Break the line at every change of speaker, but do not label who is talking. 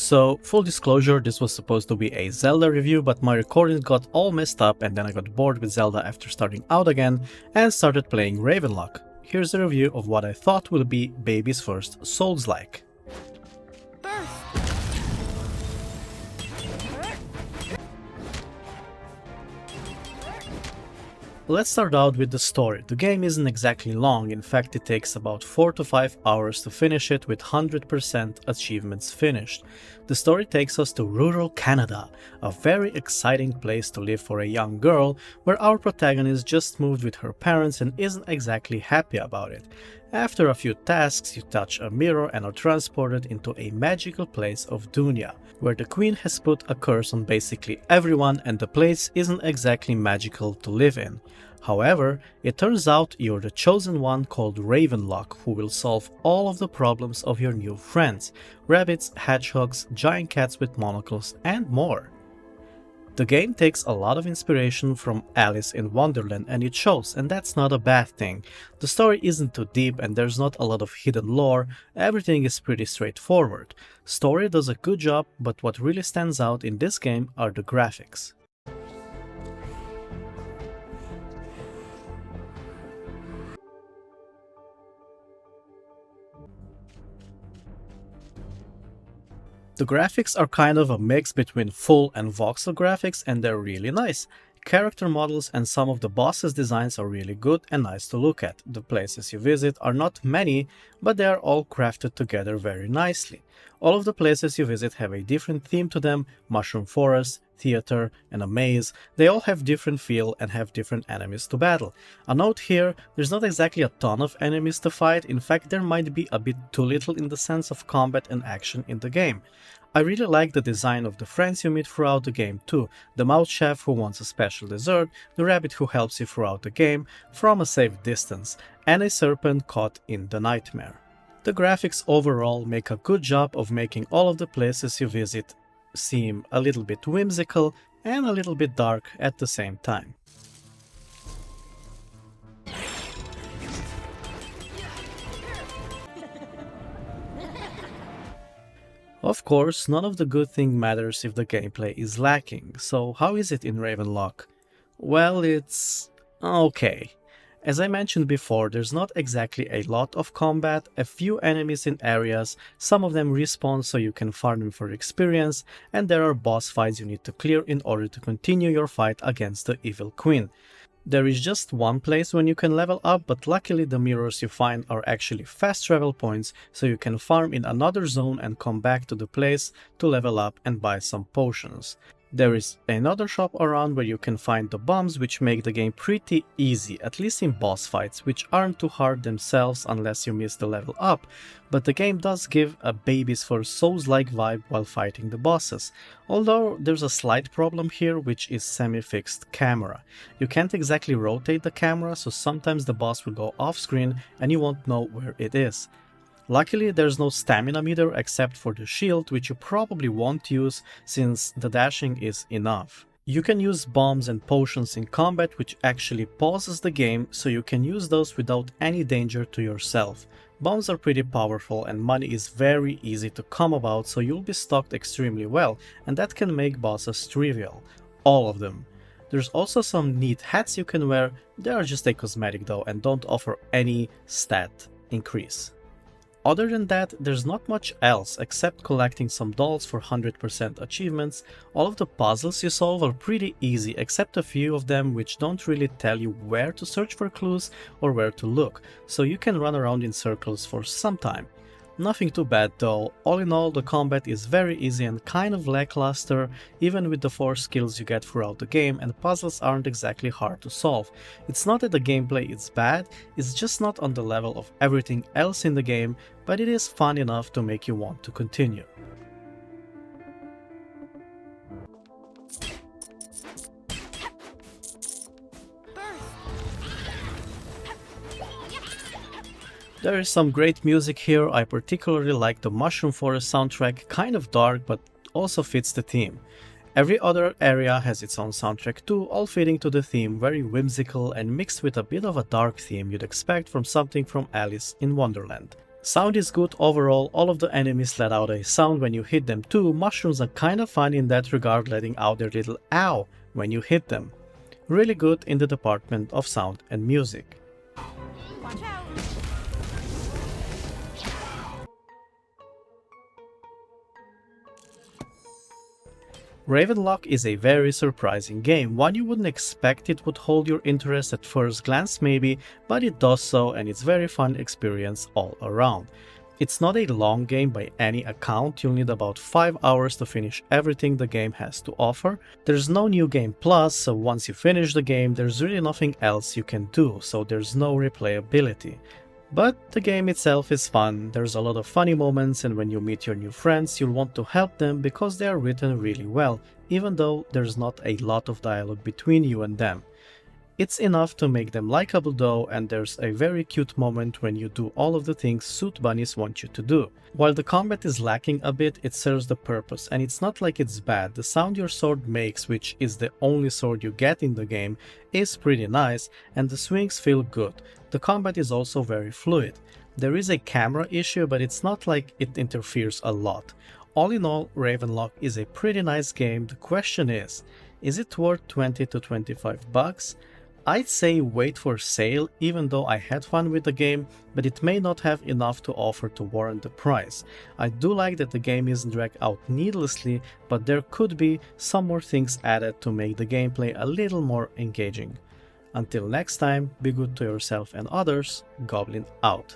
So, full disclosure, this was supposed to be a Zelda review, but my recording got all messed up and then I got bored with Zelda after starting out again and started playing Ravenlok. Here's a review of what I thought will be baby's first Soulslike. Let's start out with the story. The game isn't exactly long, in fact it takes about 4 to 5 hours to finish it with 100% achievements finished. The story takes us to rural Canada, a very exciting place to live for a young girl, where our protagonist just moved with her parents and isn't exactly happy about it. After a few tasks, you touch a mirror and are transported into a magical place of Dunya, where the queen has put a curse on basically everyone and the place isn't exactly magical to live in. However, it turns out you're the chosen one called Ravenlok who will solve all of the problems of your new friends: rabbits, hedgehogs, giant cats with monocles, and more. The game takes a lot of inspiration from Alice in Wonderland, and it shows, and that's not a bad thing. The story isn't too deep and there's not a lot of hidden lore, everything is pretty straightforward. Story does a good job, but what really stands out in this game are the graphics. The graphics are kind of a mix between full and voxel graphics, and they're really nice. Character models and some of the bosses' designs are really good and nice to look at. The places you visit are not many, but they are all crafted together very nicely. All of the places you visit have a different theme to them: mushroom forest, theater, and a maze. They all have different feel and have different enemies to battle. A note here, there's not exactly a ton of enemies to fight, in fact there might be a bit too little in the sense of combat and action in the game. I really like the design of the friends you meet throughout the game too: the mouse chef who wants a special dessert, the rabbit who helps you throughout the game from a safe distance, and a serpent caught in the nightmare. The graphics overall make a good job of making all of the places you visit seem a little bit whimsical and a little bit dark at the same time. Of course, none of the good thing matters if the gameplay is lacking, so how is it in Ravenlok? Well, it's okay. As I mentioned before, there's not exactly a lot of combat, a few enemies in areas, some of them respawn so you can farm them for experience, and there are boss fights you need to clear in order to continue your fight against the evil queen. There is just one place when you can level up, but luckily the mirrors you find are actually fast travel points, so you can farm in another zone and come back to the place to level up and buy some potions. There is another shop around where you can find the bombs, which make the game pretty easy, at least in boss fights, which aren't too hard themselves unless you miss the level up, but the game does give a baby's first Souls-like vibe while fighting the bosses. Although there's a slight problem here, which is semi-fixed camera. You can't exactly rotate the camera, so sometimes the boss will go off screen and you won't know where it is. Luckily, there's no stamina meter except for the shield, which you probably won't use since the dashing is enough. You can use bombs and potions in combat, which actually pauses the game, so you can use those without any danger to yourself. Bombs are pretty powerful and money is very easy to come about, so you'll be stocked extremely well, and that can make bosses trivial. All of them. There's also some neat hats you can wear. They are just a cosmetic though and don't offer any stat increase. Other than that, there's not much else except collecting some dolls for 100% achievements. All of the puzzles you solve are pretty easy, except a few of them which don't really tell you where to search for clues or where to look, so you can run around in circles for some time. Nothing too bad though. All in all, the combat is very easy and kind of lackluster, even with the 4 skills you get throughout the game, and puzzles aren't exactly hard to solve. It's not that the gameplay is bad, it's just not on the level of everything else in the game, but it is fun enough to make you want to continue. There is some great music here. I particularly like the Mushroom Forest soundtrack, kind of dark but also fits the theme. Every other area has its own soundtrack too, all fitting to the theme, very whimsical and mixed with a bit of a dark theme you'd expect from something from Alice in Wonderland. Sound is good overall, all of the enemies let out a sound when you hit them too. Mushrooms are kinda fun in that regard, letting out their little ow when you hit them. Really good in the department of sound and music.
Watch out!
Ravenlok is a very surprising game, one you wouldn't expect it would hold your interest at first glance maybe, but it does so and it's very fun experience all around. It's not a long game by any account, you'll need about 5 hours to finish everything the game has to offer. There's no new game plus, so once you finish the game there's really nothing else you can do, so there's no replayability. But the game itself is fun, there's a lot of funny moments, and when you meet your new friends you'll want to help them because they are written really well, even though there's not a lot of dialogue between you and them. It's enough to make them likable though, and there's a very cute moment when you do all of the things suit bunnies want you to do. While the combat is lacking a bit, it serves the purpose, and it's not like it's bad. The sound your sword makes, which is the only sword you get in the game, is pretty nice, and the swings feel good. The combat is also very fluid. There is a camera issue, but it's not like it interferes a lot. All in all, Ravenlok is a pretty nice game. The question is it worth 20 to 25 bucks? I'd say wait for sale, even though I had fun with the game, but it may not have enough to offer to warrant the price. I do like that the game isn't dragged out needlessly, but there could be some more things added to make the gameplay a little more engaging. Until next time, be good to yourself and others. Goblin out.